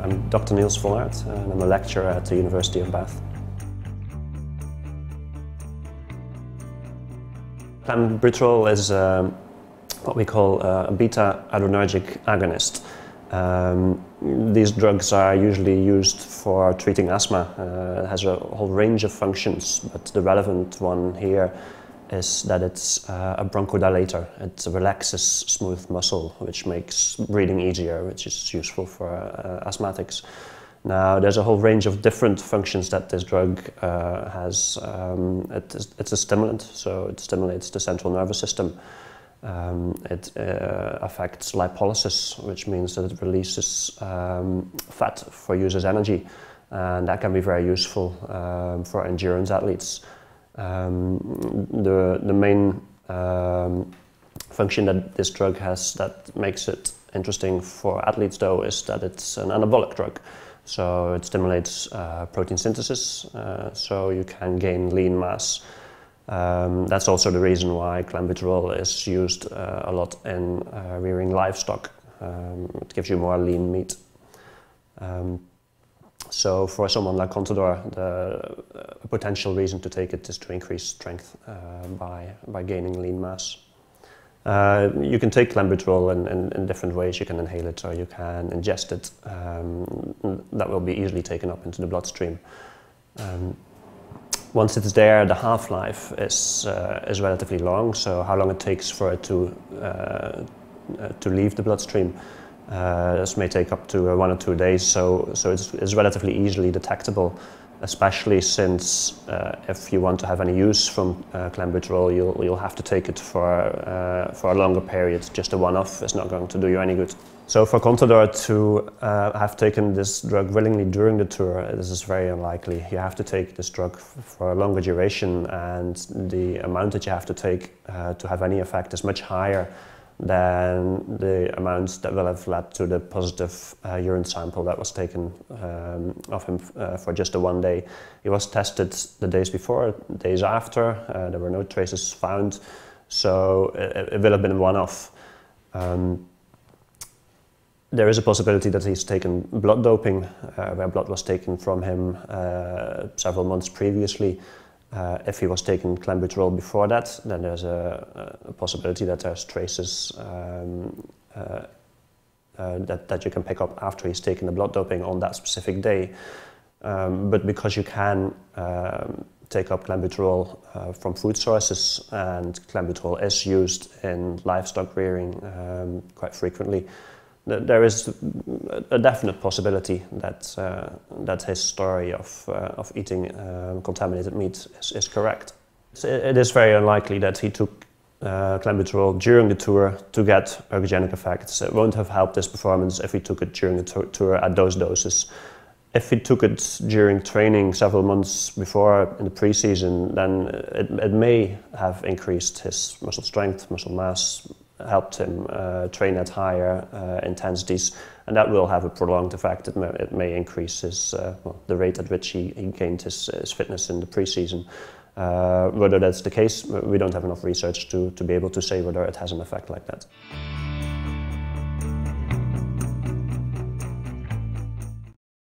I'm Dr. Niels Vollaard and I'm a lecturer at the University of Bath. Clenbuterol is what we call a beta-adrenergic agonist. These drugs are usually used for treating asthma. It has a whole range of functions, but the relevant one here is that it's a bronchodilator. It relaxes smooth muscle, which makes breathing easier, which is useful for asthmatics. Now, there's a whole range of different functions that this drug has. It's a stimulant, so it stimulates the central nervous system. It affects lipolysis, which means that it releases fat for use as energy, and that can be very useful for endurance athletes. The main function that this drug has that makes it interesting for athletes, though, is that it's an anabolic drug. So it stimulates protein synthesis, so you can gain lean mass. That's also the reason why clenbuterol is used a lot in rearing livestock. It gives you more lean meat. So for someone like Contador, the potential reason to take it is to increase strength by gaining lean mass. You can take clenbuterol in different ways. You can inhale it or you can ingest it. That will be easily taken up into the bloodstream. Once it's there, the half-life is relatively long, so how long it takes for it to leave the bloodstream, this may take up to 1 or 2 days, so it's relatively easily detectable, especially since if you want to have any use from clenbuterol, you'll have to take it for a longer period. Just a one-off is not going to do you any good. So for Contador to have taken this drug willingly during the tour, this is very unlikely. You have to take this drug for a longer duration, and the amount that you have to take to have any effect is much higher than the amounts that will have led to the positive urine sample that was taken of him for just the 1 day. He was tested the days before, days after. There were no traces found, so it will have been a one-off. There is a possibility that he's taken blood doping, where blood was taken from him several months previously. If he was taking clenbuterol before that, then there's a possibility that there's traces that you can pick up after he's taken the blood doping on that specific day. But because you can take up clenbuterol from food sources, and clenbuterol is used in livestock rearing quite frequently, there is a definite possibility that his story of eating contaminated meat is correct. It is very unlikely that he took clenbuterol during the tour to get ergogenic effects. It won't have helped his performance if he took it during the tour at those doses. If he took it during training several months before in the pre-season, then it may have increased his muscle strength, muscle mass, helped him train at higher intensities, and that will have a prolonged effect. It may increase his, the rate at which he gained his fitness in the pre-season. Whether that's the case, we don't have enough research to be able to say whether it has an effect like that.